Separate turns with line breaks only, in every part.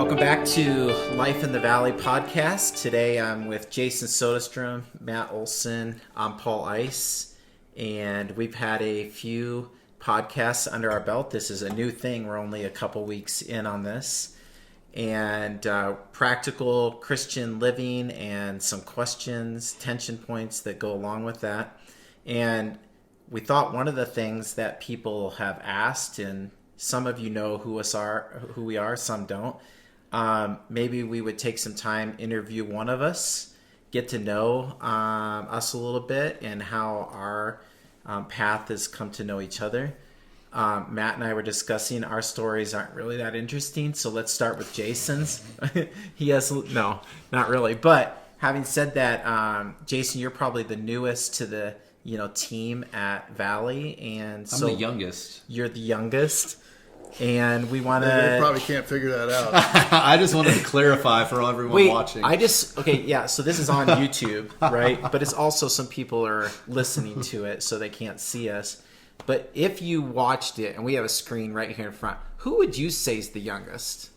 Welcome back to Life in the Valley podcast. Today I'm with Jason Soderstrom, Matt Olson, I'm Paul Ice, and we've had a few podcasts under our belt. This is a new thing. We're only a couple weeks in on this. And practical Christian living and some questions, tension points that go along with that. And we thought one of the things that people have asked, and some of you know who we are, some don't. Maybe we would take some time, interview one of us, get to know us a little bit and how our path has come to know each other. Matt and I were discussing our stories aren't really that interesting, so let's start with Jason's. No, not really. But having said that, Jason, you're probably the newest to the team at Valley, and
I'm the youngest.
You're the youngest. And we want to...
They probably can't figure that out.
I just wanted to clarify for everyone watching.
So this is on YouTube, right? But it's also some people are listening to it, so they can't see us. But if you watched it, and we have a screen right here in front, who would you say is the youngest?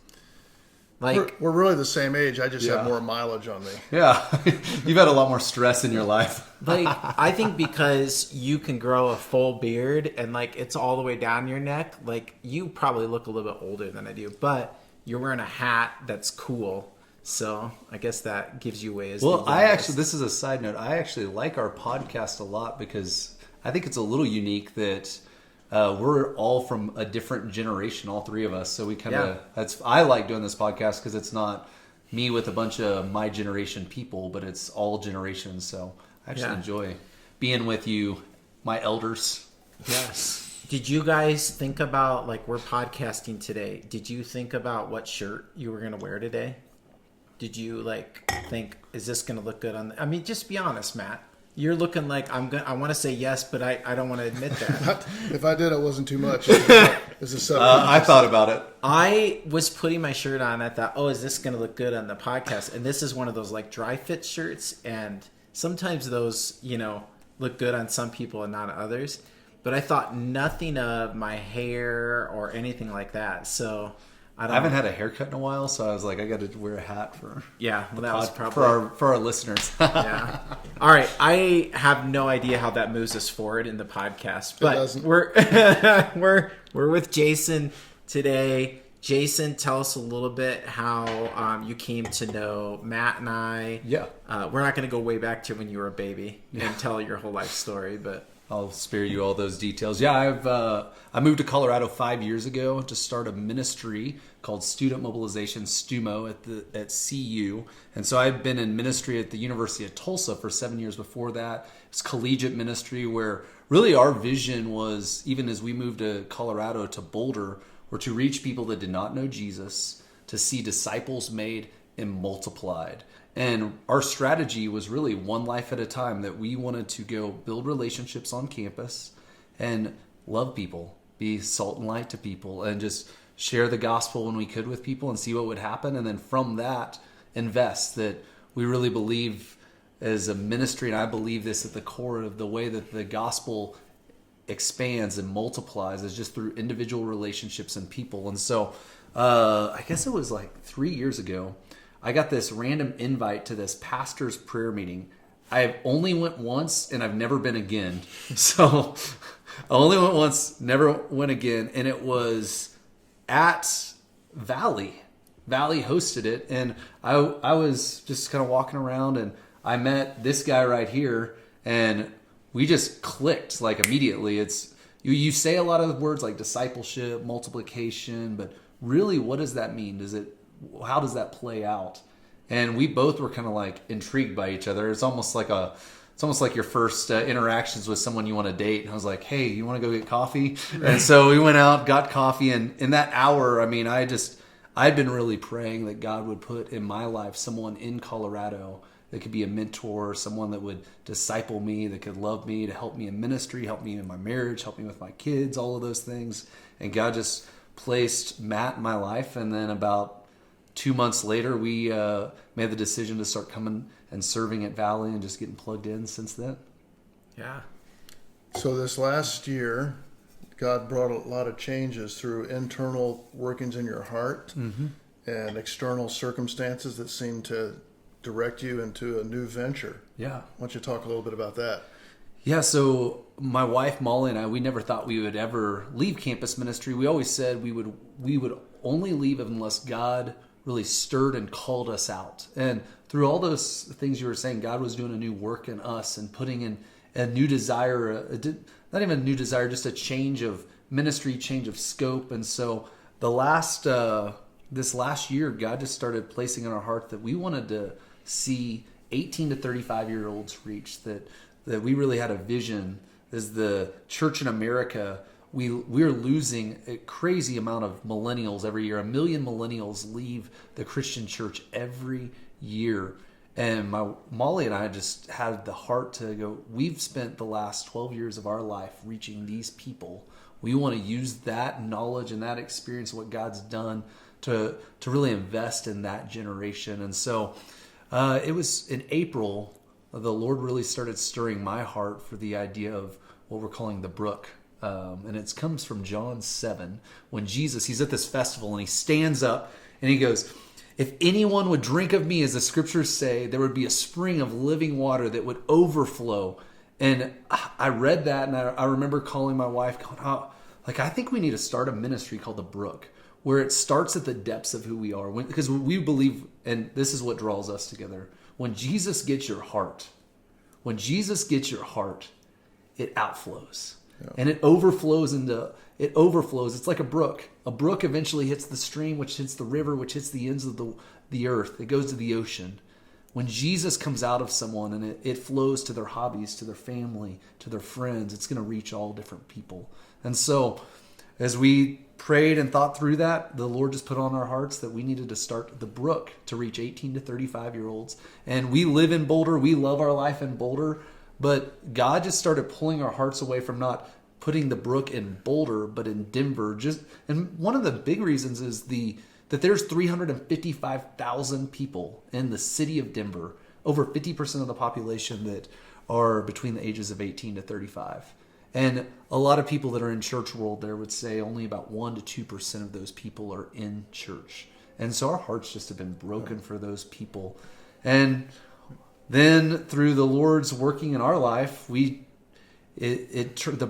We're really the same age. I just have more mileage on me.
Yeah. You've had a lot more stress in your life.
I think because you can grow a full beard and it's all the way down your neck, you probably look a little bit older than I do, but you're wearing a hat that's cool. So I guess that gives you away as the youngest.
This is a side note. I actually like our podcast a lot because I think it's a little unique that we're all from a different generation, all three of us. So we I like doing this podcast because it's not me with a bunch of my generation people, but it's all generations. So I actually enjoy being with you, my elders.
Yes. Did you guys think about, we're podcasting today, did you think about what shirt you were going to wear today? Did you, think, is this going to look good on just be honest, Matt. You're looking like I want to say yes, but I don't want to admit that.
If I did, it wasn't too much. It's a subject.
I thought about it.
I was putting my shirt on. I thought, is this going to look good on the podcast? And this is one of those dry fit shirts. And sometimes those, look good on some people and not others. But I thought nothing of my hair or anything like that. So I
haven't had a haircut in a while, so I was like, I got to wear a hat for
that was probably
for our listeners.
Yeah. All right. I have no idea how that moves us forward in the podcast, but we're with Jason today. Jason, tell us a little bit how you came to know Matt and I.
Yeah.
We're not going to go way back to when you were a baby and tell your whole life story, but
I'll spare you all those details. Yeah, I moved to Colorado 5 years ago to start a ministry called Student Mobilization, STUMO, at CU. And so I've been in ministry at the University of Tulsa for 7 years before that. It's collegiate ministry where really our vision was, even as we moved to Colorado to Boulder, were to reach people that did not know Jesus, to see disciples made and multiplied. And our strategy was really one life at a time, that we wanted to go build relationships on campus and love people, be salt and light to people, and just share the gospel when we could with people and see what would happen. And then from that, invest. That we really believe as a ministry, and I believe this at the core of the way that the gospel expands and multiplies, is just through individual relationships and people. And so I guess it was 3 years ago, I got this random invite to this pastor's prayer meeting. I only went once and I've never been again. So I only went once, never went again. And it was at Valley. Valley hosted it. And I was just kind of walking around and I met this guy right here and we just clicked immediately. It's you say a lot of words like discipleship, multiplication, but really what does that mean? How does that play out? And we both were kind of intrigued by each other. It's almost like your first interactions with someone you want to date. And I was like, hey, you want to go get coffee? And so we went out, got coffee. And in that hour, I'd been really praying that God would put in my life someone in Colorado that could be a mentor, someone that would disciple me, that could love me, to help me in ministry, help me in my marriage, help me with my kids, all of those things. And God just placed Matt in my life. And then about 2 months later, we made the decision to start coming and serving at Valley and just getting plugged in since then.
Yeah.
So this last year, God brought a lot of changes through internal workings in your heart. Mm-hmm. and external circumstances that seem to direct you into a new venture.
Yeah.
Why don't you talk a little bit about that?
Yeah, so my wife Molly and I, we never thought we would ever leave campus ministry. We always said we would only leave unless God really stirred and called us out. And through all those things you were saying, God was doing a new work in us and putting in a new desire, not even a new desire, just a change of ministry, change of scope. And so this last year, God just started placing in our heart that we wanted to see 18 to 35-year-olds reach, that we really had a vision as the church in America. We're losing a crazy amount of millennials every year. 1 million millennials leave the Christian church every year. And Molly and I just had the heart to go, we've spent the last 12 years of our life reaching these people. We want to use that knowledge and that experience, what God's done, to really invest in that generation. And so it was in April, the Lord really started stirring my heart for the idea of what we're calling the brook. And it comes from John 7, when Jesus, he's at this festival and he stands up and he goes, if anyone would drink of me, as the scriptures say, there would be a spring of living water that would overflow. And I read that, and I remember calling my wife, going, oh, I think we need to start a ministry called The Brook, where it starts at the depths of who we are. Because we believe, and this is what draws us together, when Jesus gets your heart, it outflows. Yeah. And it overflows. It's like a brook. A brook eventually hits the stream, which hits the river, which hits the ends of the earth. It goes to the ocean. When Jesus comes out of someone and it flows to their hobbies, to their family, to their friends, it's going to reach all different people. And so as we prayed and thought through that, the Lord just put on our hearts that we needed to start the brook to reach 18 to 35-year-olds. And we live in Boulder. We love our life in Boulder. But God just started pulling our hearts away from not putting the brook in Boulder, but in Denver. And one of the big reasons is that there's 355,000 people in the city of Denver, over 50% of the population that are between the ages of 18 to 35. And a lot of people that are in church world there would say only about 1% to 2% of those people are in church. And so our hearts just have been broken for those people. And then through the Lord's working in our life, the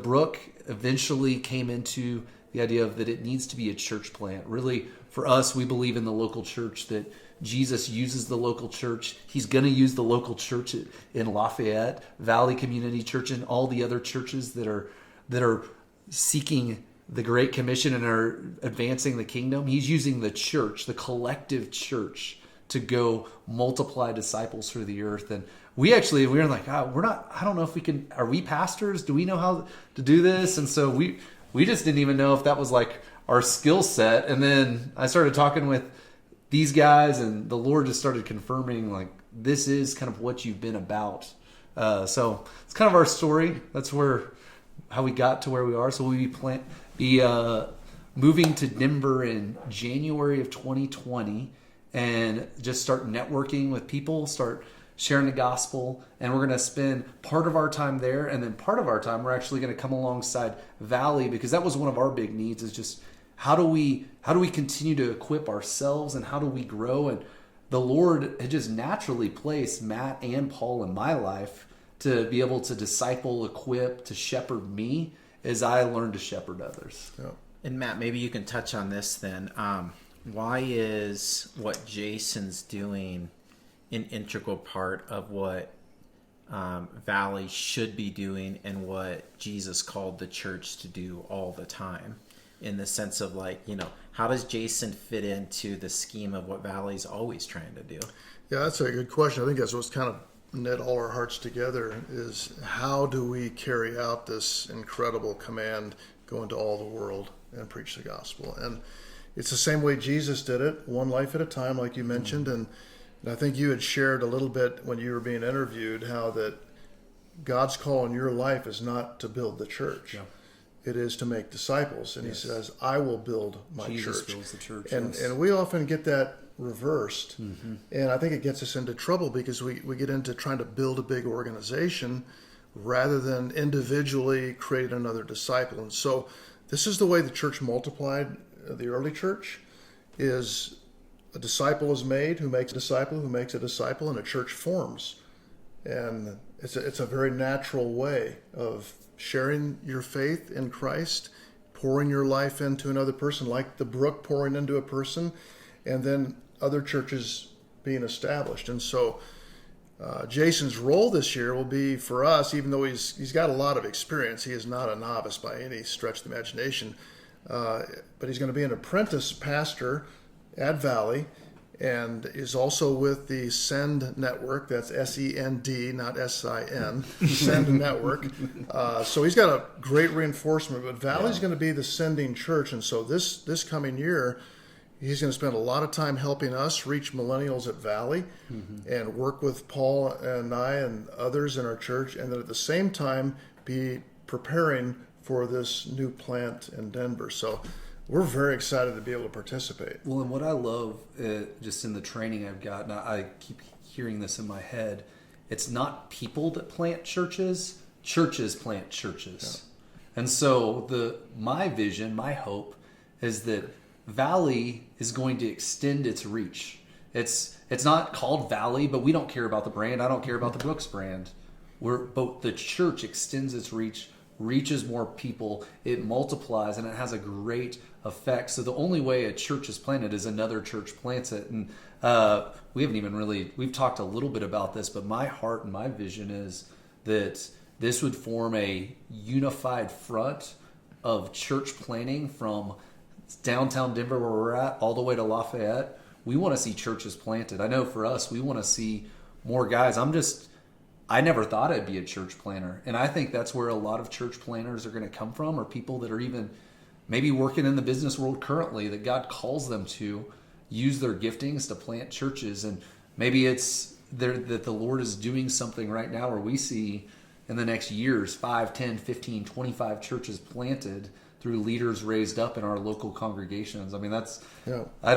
brook eventually came into the idea of that it needs to be a church plant. Really, for us, we believe in the local church, that Jesus uses the local church. He's going to use the local church in Lafayette, Valley Community Church, and all the other churches that are seeking the Great Commission and are advancing the kingdom. He's using the church, the collective church, to go multiply disciples through the earth. And we were like, I don't know if we can, are we pastors? Do we know how to do this? And so we just didn't even know if that was like our skill set. And then I started talking with these guys, and the Lord just started confirming, like, this is kind of what you've been about. So it's kind of our story. That's how we got to where we are. So we'll be moving to Denver in January of 2020, and just start networking with people, start sharing the gospel. And we're going to spend part of our time there, and then part of our time we're actually going to come alongside Valley, because that was one of our big needs, is just how do we continue to equip ourselves, and how do we grow? And the Lord had just naturally placed Matt and Paul in my life to be able to disciple, equip, to shepherd me as I learn to shepherd others.
Yeah.
And Matt, maybe you can touch on this then. Why is what Jason's doing an integral part of what Valley should be doing, and what Jesus called the church to do all the time? In the sense of, like, how does Jason fit into the scheme of what Valley's always trying to do?
Yeah, that's a good question. I think that's what's kind of knit all our hearts together, is how do we carry out this incredible command, go into all the world and preach the gospel? And it's the same way Jesus did it, one life at a time, like you mentioned. And I think you had shared a little bit when you were being interviewed how that God's call in your life is not to build the church. Yeah. It is to make disciples. And Yes. He says, I will build my
Jesus
church.
Builds the church.
And,
yes.
and we often get that reversed. Mm-hmm. And I think it gets us into trouble, because we get into trying to build a big organization rather than individually create another disciple. And so this is the way the church multiplied. The early church is a disciple is made, who makes a disciple, who makes a disciple, and a church forms. And it's a very natural way of sharing your faith in Christ, pouring your life into another person, like the brook pouring into a person, and then other churches being established. And so Jason's role this year will be for us, even though he's got a lot of experience, he is not a novice by any stretch of the imagination, but he's going to be an apprentice pastor at Valley, and is also with the Send Network. That's SEND, not SIN. Send Network. So he's got a great reinforcement. But Valley's going to be the sending church, and so this coming year, he's going to spend a lot of time helping us reach millennials at Valley, and work with Paul and I and others in our church, and then at the same time be preparing for this new plant in Denver. So we're very excited to be able to participate.
Well, and what I love, just in the training I've gotten, I keep hearing this in my head, it's not people that plant churches, churches plant churches. Yeah. And so my vision, my hope, is that Valley is going to extend its reach. It's not called Valley, but we don't care about the brand. I don't care about the Brooks brand. But the church extends its reach, reaches more people, it multiplies, and it has a great effect. So the only way a church is planted is another church plants it. And we've talked a little bit about this, but my heart and my vision is that this would form a unified front of church planting from downtown Denver, where we're at, all the way to Lafayette. We want to see churches planted. I know for us, we want to see more guys. I never thought I'd be a church planter. And I think that's where a lot of church planters are going to come from, or people that are even maybe working in the business world currently, that God calls them to use their giftings to plant churches. And maybe it's that the Lord is doing something right now where we see in the next years 5, 10, 15, 25 churches planted through leaders raised up in our local congregations. I mean, I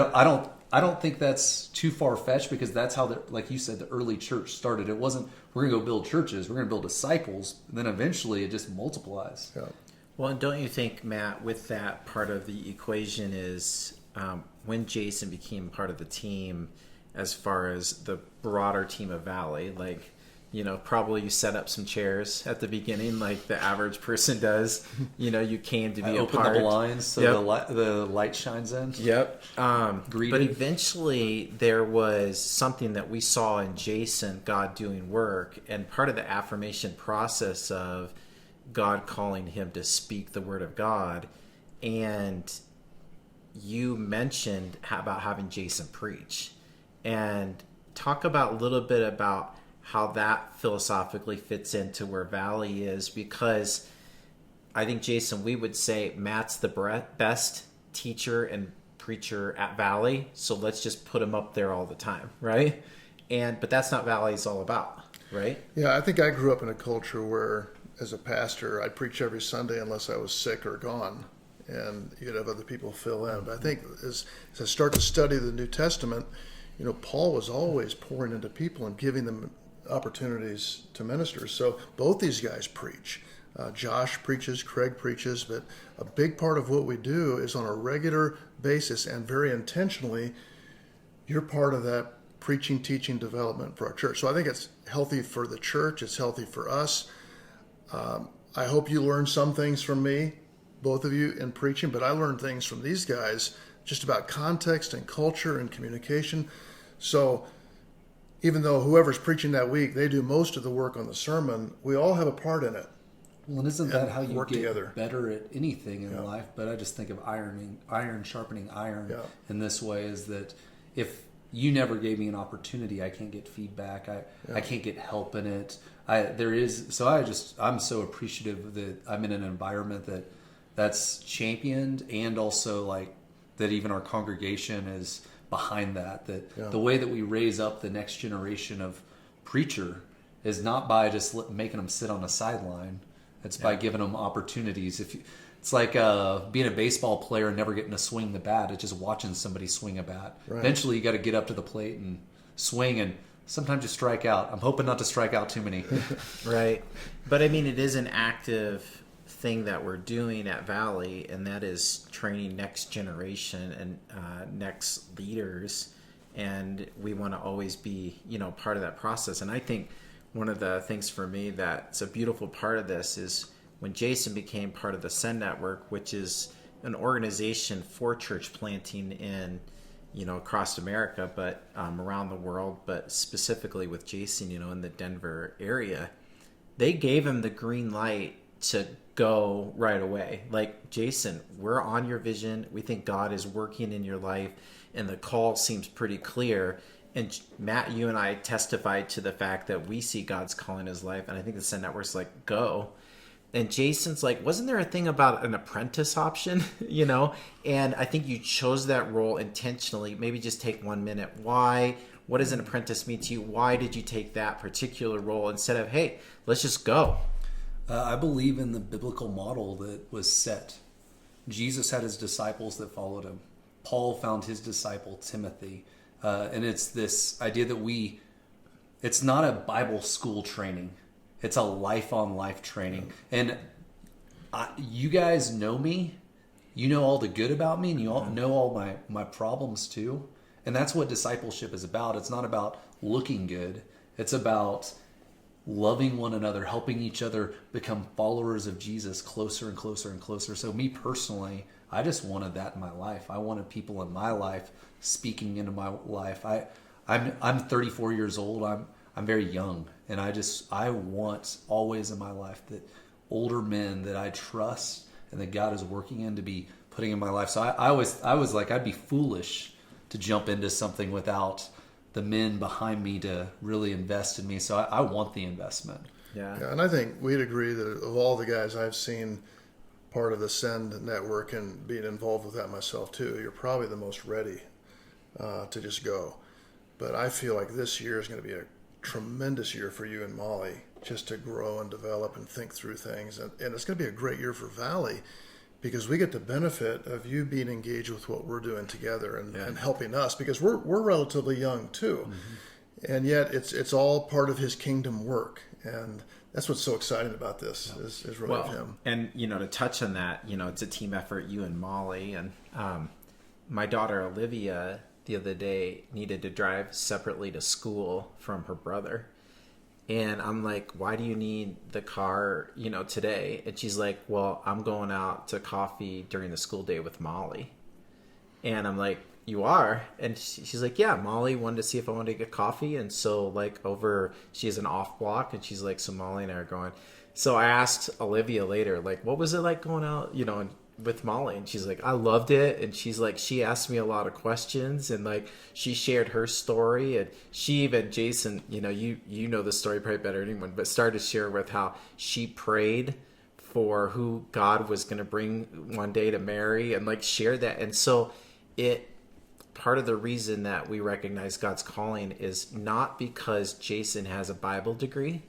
don't think that's too far fetched, because that's how, like you said, the early church started. It wasn't, we're going to go build churches, we're going to build disciples, and then eventually it just multiplies.
Yeah.
Well, and don't you think, Matt, with that part of the equation is when Jason became part of the team, as far as the broader team of Valley, like, probably you set up some chairs at the beginning like the average person does. You came to be a part.
Open the blinds so the light shines in.
Yep.
Greedy.
But eventually there was something that we saw in Jason, God doing work, and part of the affirmation process of God calling him to speak the word of God. And you mentioned about having Jason preach, and talk about a little bit about how that philosophically fits into where Valley is, because I think, Jason, we would say Matt's the best teacher and preacher at Valley, so let's just put him up there all the time, right? But that's not Valley's all about, right?
Yeah, I think I grew up in a culture where, as a pastor, I'd preach every Sunday unless I was sick or gone, and you'd have other people fill in. But I think as I start to study the New Testament, Paul was always pouring into people and giving them opportunities to minister. So both these guys preach. Josh preaches, Craig preaches, but a big part of what we do is on a regular basis and very intentionally, you're part of that preaching, teaching, development for our church. So I think it's healthy for the church. It's healthy for us. I hope you learn some things from me, both of you, in preaching, but I learned things from these guys just about context and culture and communication. So even though whoever's preaching that week, they do most of the work on the sermon, we all have a part in it.
Well, and isn't that how you
work
get
together.
Better at anything in life? But I just think of iron sharpening iron in this way, is that if you never gave me an opportunity, I can't get feedback. I can't get help in it. I'm so appreciative that I'm in an environment that's championed, and also like that even our congregation is behind that the way that we raise up the next generation of preacher is not by just making them sit on a sideline. It's by giving them opportunities. It's like being a baseball player and never getting to swing the bat. It's just watching somebody swing a bat. Right. Eventually you got to get up to the plate and swing, and sometimes you strike out. I'm hoping not to strike out too many.
Right. But I mean, it is an active thing that we're doing at Valley, and that is training next generation and next leaders. and we want to always be, part of that process. And I think one of the things for me that's a beautiful part of this is when Jason became part of the Send Network, which is an organization for church planting in, across America, but around the world, but specifically with Jason, in the Denver area, they gave him the green light to go right away. Like, Jason, we're on your vision. We think God is working in your life, and the call seems pretty clear. And Matt, you and I testified to the fact that we see God's calling in his life, and I think the Send Network's like, go. And Jason's like, wasn't there a thing about an apprentice option, And I think you chose that role intentionally. Maybe just take 1 minute. Why? What does an apprentice mean to you? Why did you take that particular role instead of, hey, let's just go?
I believe in the biblical model that was set. Jesus had his disciples that followed him. Paul found his disciple, Timothy. And it's this idea that it's not a Bible school training. It's a life-on-life training. And you guys know me. You know all the good about me, and you all know all my problems too. And that's what discipleship is about. It's not about looking good. It's about loving one another, helping each other become followers of Jesus closer and closer and closer. So me personally, I just wanted that in my life. I wanted people in my life speaking into my life. I'm 34 years old. I'm very young, and I want always in my life that older men that I trust and that God is working in to be putting in my life. So I was like, I'd be foolish to jump into something without the men behind me to really invest in me. So I want the investment.
Yeah.
And I think we'd agree that of all the guys I've seen part of the Send Network and being involved with that myself too, you're probably the most ready to just go. But I feel like this year is going to be a tremendous year for you and Molly, just to grow and develop and think through things. And it's going to be a great year for Valley, because we get the benefit of you being engaged with what we're doing together and helping us, because we're relatively young too. Mm-hmm. And yet it's all part of his kingdom work. And that's what's so exciting about this is really him.
And, to touch on that, it's a team effort, you and Molly. And my daughter, Olivia, the other day needed to drive separately to school from her brother. And I'm like, why do you need the car, today? And she's like, well, I'm going out to coffee during the school day with Molly. And I'm like, you are? And she's like, yeah, Molly wanted to see if I wanted to get coffee. And so she has an off block, and she's like, so Molly and I are going. So I asked Olivia later, like, what was it like going out, with Molly? And she's like, I loved it. And she's like, she asked me a lot of questions, and she shared her story, and she even, Jason, you know the story probably better than anyone, but started to share with how she prayed for who God was going to bring one day to marry, and shared that. And so part of the reason that we recognize God's calling is not because Jason has a Bible degree,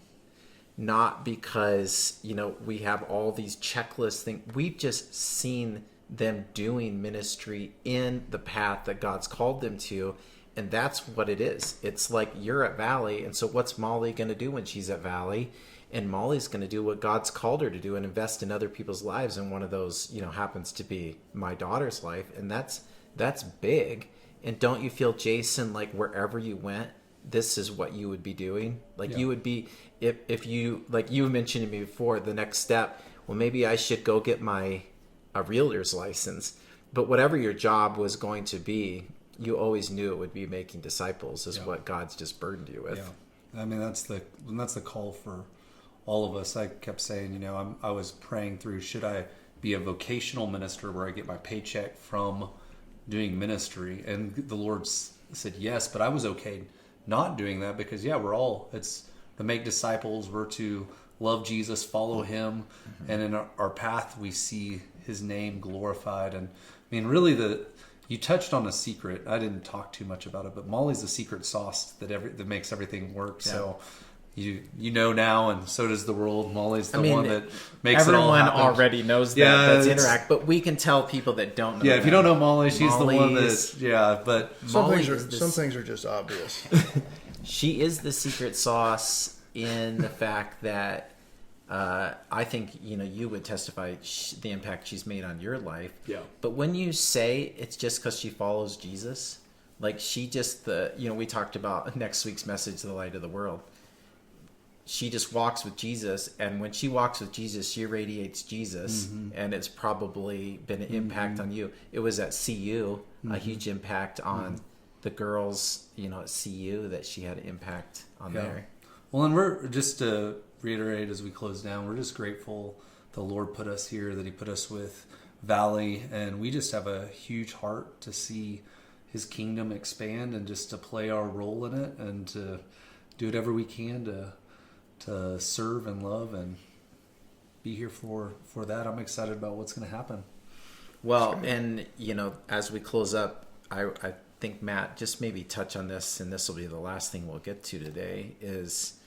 not because, we have all these checklist things. We've just seen them doing ministry in the path that God's called them to. And that's what it is. It's like you're at Valley. And so what's Molly going to do when she's at Valley? And Molly's going to do what God's called her to do and invest in other people's lives. And one of those, happens to be my daughter's life. And that's big. And don't you feel, Jason, like wherever you went, this is what you would be doing? You would be, if you, like you mentioned to me before, the next step, well, maybe I should go get a realtor's license. But whatever your job was going to be, you always knew it would be making disciples is what God's just burdened you with.
Yeah. I mean, that's the call for all of us. I kept saying, I was praying through, should I be a vocational minister where I get my paycheck from doing ministry? And the Lord said yes, but I was okay not doing that, because it's to make disciples, we're to love Jesus, follow him, and in our path we see his name glorified. And I mean, really, you touched on a secret. I didn't talk too much about it, but Molly's the secret sauce that makes everything work. Yeah. So you know now, and so does the world. Molly's the one that makes it all happen.
Everyone already knows that. Yeah, that's Interact, but we can tell people that don't know.
Yeah, if you don't know Molly, she's the one that. But
some things are just obvious.
She is the secret sauce in the fact that I think you would testify the impact she's made on your life.
Yeah.
But when you say it's just because she follows Jesus, Like she just we talked about next week's message, the light of the world. She just walks with Jesus, and when she walks with Jesus, she radiates Jesus, and it's probably been an impact on you. It was at CU, a huge impact on the girls, at CU, that she had an impact on there.
Well, and we're just to reiterate as we close down, we're just grateful the Lord put us here, that He put us with Valley, and we just have a huge heart to see His kingdom expand and just to play our role in it and to do whatever we can to serve and love and be here for that. I'm excited about what's going to happen.
Well, and as we close up, I think Matt, just maybe touch on this, and this will be the last thing we'll get to today, is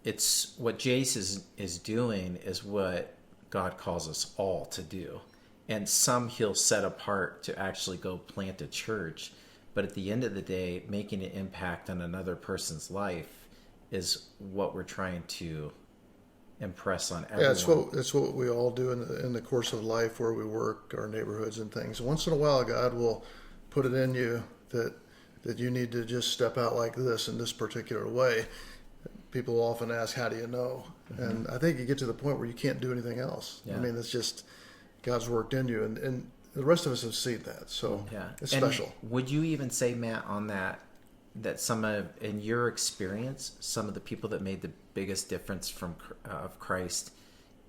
it's what Jace is doing is what God calls us all to do. And some He'll set apart to actually go plant a church, but at the end of the day, making an impact on another person's life is what we're trying to impress on everyone.
Yeah, it's what we all do in the course of life, where we work, our neighborhoods and things. Once in a while, God will put it in you that you need to just step out like this in this particular way. People often ask, how do you know? And I think you get to the point where you can't do anything else. Yeah. I mean, it's just God's worked in you, and the rest of us have seen that. So it's special.
Would you even say, Matt, on that some of, in your experience, some of the people that made the biggest difference of Christ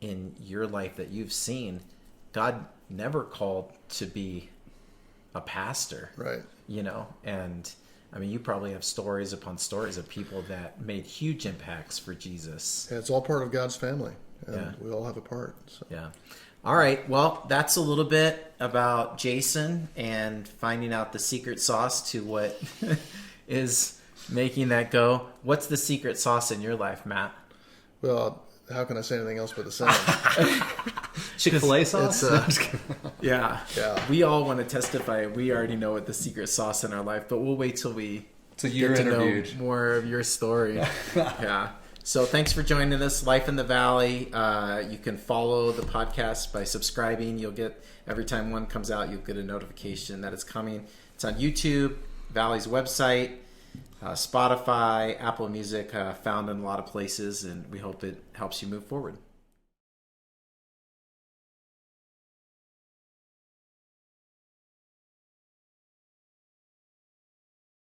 in your life that you've seen, God never called to be a pastor,
right?
And I mean, you probably have stories upon stories of people that made huge impacts for Jesus.
Yeah, it's all part of God's family, and we all have a part. So.
Yeah. All right. Well, that's a little bit about Jason and finding out the secret sauce to what is making that go. What's the secret sauce in your life, Matt?
Well, how can I say anything else but the same?
Chick-fil-A sauce?
Yeah. We all want to testify. We already know what the secret sauce in our life, but we'll wait till we get to know more of your story. Yeah. So thanks for joining us, Life in the Valley. You can follow the podcast by subscribing. You'll get, every time one comes out, you'll get a notification that it's coming. It's on YouTube, Valley's website, Spotify, Apple Music, found in a lot of places, and we hope it helps you move forward.